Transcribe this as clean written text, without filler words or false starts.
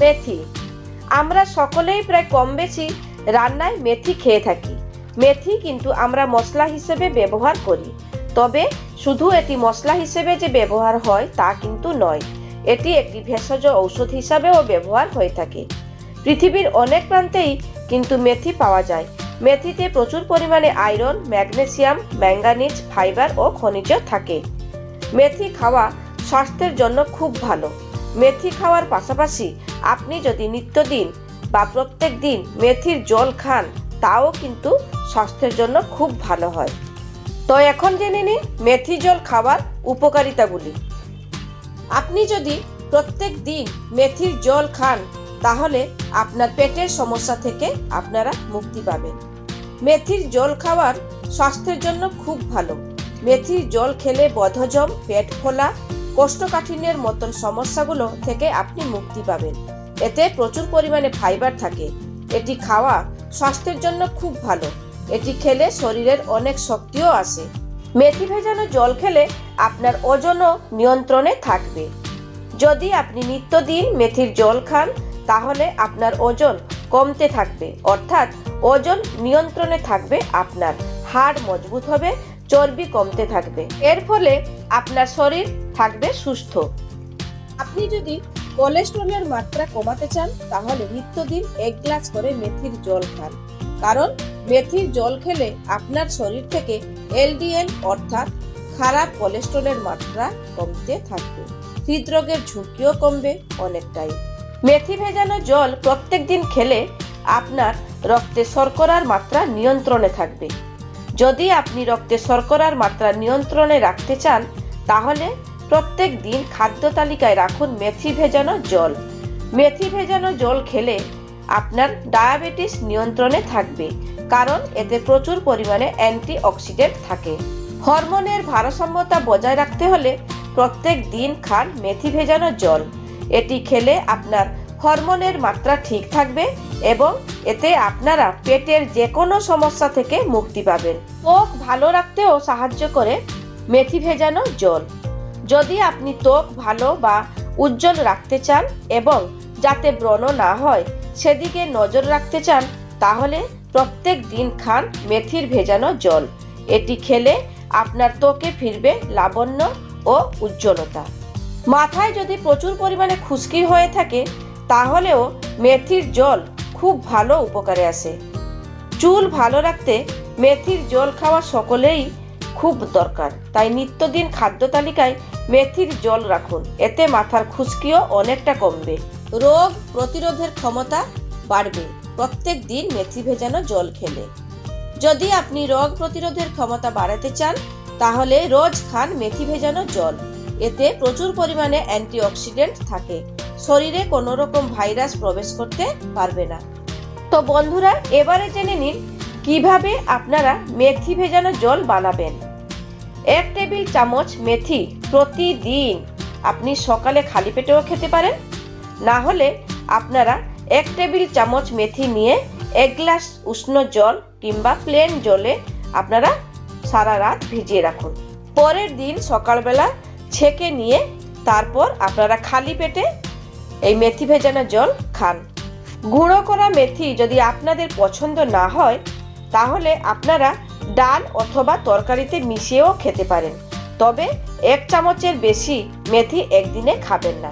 মেথি। আমরা সকলেই প্রায় কম বেশি রান্নায় মেথি খেয়ে থাকি। মেথি কিন্তু আমরা মশলা হিসেবে ব্যবহার করি, তবে শুধু এটি মশলা হিসেবে যে ব্যবহার হয় তা কিন্তু নয়। এটি একটি ভেষজ ঔষধ হিসাবেও ব্যবহার হয়ে থাকে। পৃথিবীর অনেক প্রান্তেই কিন্তু মেথি পাওয়া যায়। মেথিতে প্রচুর পরিমাণে আয়রন, ম্যাগনেসিয়াম, ম্যাঙ্গানিজ, ফাইবার ও খনিজ থাকে। মেথি খাওয়া স্বাস্থ্যের জন্য খুব ভালো। মেথি খাওয়ার পাশাপাশি আপনি যদি নিত্যদিন বা প্রত্যেক দিন মেথির জল খান তাও কিন্তু স্বাস্থ্যের জন্য খুব ভালো হয়। তো এখন জেনে নিন মেথি জল খাওয়ার উপকারিতাগুলি। আপনি যদি প্রত্যেক দিন মেথির জল খান তাহলে আপনার পেটের সমস্যা থেকে আপনারা মুক্তি পাবেন। মেথির জল খাওয়ার স্বাস্থ্যের জন্য খুব ভালো। মেথির জল খেলে বদহজম, পেট ফোলা, কোষ্ঠকাঠিন্যের মতন সমস্যাগুলো থেকে আপনি মুক্তি পাবেন। এতে প্রচুর পরিমাণে ফাইবার থাকে। এটি খাওয়া স্বাস্থ্যের জন্য খুব ভালো। এটি খেলে শরীরের অনেক শক্তিও আসে। মেথি ভেজানো জল খেলে আপনার ওজনও নিয়ন্ত্রণে থাকবে। যদি আপনি নিত্যদিন মেথির জল খান তাহলে আপনার ওজন কমতে থাকবে, অর্থাৎ ওজন নিয়ন্ত্রণে থাকবে। আপনার হাড় মজবুত হবে, চর্বি কমতে থাকবে। এর ফলে আপনার শরীর থাকবে সুস্থ। আপনি যদি কোলেস্টেরলের মাত্রা কমাতে চান তাহলে নিত্যদিন 1 গ্লাস করে মেথির জল খান, কারণ মেথির জল খেলে আপনার শরীর থেকে এলডিএল অর্থাৎ খারাপ কোলেস্টেরলের মাত্রা কমতে থাকবে। হৃদরোগের ঝুঁকিও কমবে অনেকটাই। মেথি ভেজানো জল প্রত্যেক দিন খেলে আপনার রক্তে শর্করার মাত্রা নিয়ন্ত্রণে থাকবে। যদি আপনি রক্তে শর্করার মাত্রা নিয়ন্ত্রণে রাখতে চান তাহলে প্রত্যেক দিন খাদ্য তালিকায় রাখুন মেথি ভেজানো জল। মেথি ভেজানো জল খেলে আপনার ডায়াবেটিস নিয়ন্ত্রণে থাকবে, কারণ এতে প্রচুর পরিমাণে অ্যান্টিঅক্সিডেন্ট থাকে। হরমোনের ভারসাম্যতা বজায় রাখতে হলে প্রত্যেক দিন খান মেথি ভেজানো জল। এটি খেলে আপনার হরমোনের মাত্রা ঠিক থাকবে এবং এতে আপনারা পেটের যে কোনো সমস্যা থেকে মুক্তি পাবেন। ত্বক ভালো রাখতেও সাহায্য করে মেথি ভেজানো জল। যদি আপনি ত্বক ভালো বা উজ্জ্বল রাখতে চান এবং যাতে ব্রণ না হয় সেদিকে নজর রাখতে চান তাহলে প্রত্যেক দিন খান মেথির ভেজানো জল। এটি খেলে আপনার ত্বকে ফিরবে লাবণ্য ও উজ্জ্বলতা। মাথায় যদি প্রচুর পরিমাণে খুশকি হয়ে থাকে তাহলেও মেথির জল খুব ভালো উপকারে আসে। চুল ভালো রাখতে মেথির জল খাওয়া সকলেই খুব দরকার, তাই নিত্যদিন খাদ্য তালিকায় মেথির জল রাখুন। এতে মাথার খুশকিও অনেকটা কমবে। রোগ প্রতিরোধের ক্ষমতা বাড়বে প্রত্যেক দিন মেথি ভেজানো জল খেলে। যদি আপনি রোগ প্রতিরোধের ক্ষমতা বাড়াতে চান তাহলে রোজ খান মেথি ভেজানো জল। এতে প্রচুর পরিমাণে অ্যান্টিঅক্সিডেন্ট থাকে। শরীরে কোনো রকম ভাইরাস প্রবেশ করতে পারবে না। তো বন্ধুরা, এবারে জেনে নিন কিভাবে আপনারা মেথি ভেজানো জল বানাবেন। 1 টেবিল চামচ মেথি প্রতিদিন আপনি সকালে খালি পেটেও খেতে পারেন, না হলে আপনারা 1 টেবিল চামচ মেথি নিয়ে 1 গ্লাস উষ্ণ জল কিংবা প্লেন জলে আপনারা সারা রাত ভিজিয়ে রাখুন। পরের দিন সকালবেলা ছেঁকে নিয়ে তারপর আপনারা খালি পেটে এই মেথি ভেজানো জল খান। গুঁড়ো করা মেথি যদি আপনাদের পছন্দ না হয় তাহলে আপনারা ডাল অথবা তরকারিতে মিশিয়েও খেতে পারেন, তবে 1 চামচের বেশি মেথি একদিনে খাবেন না।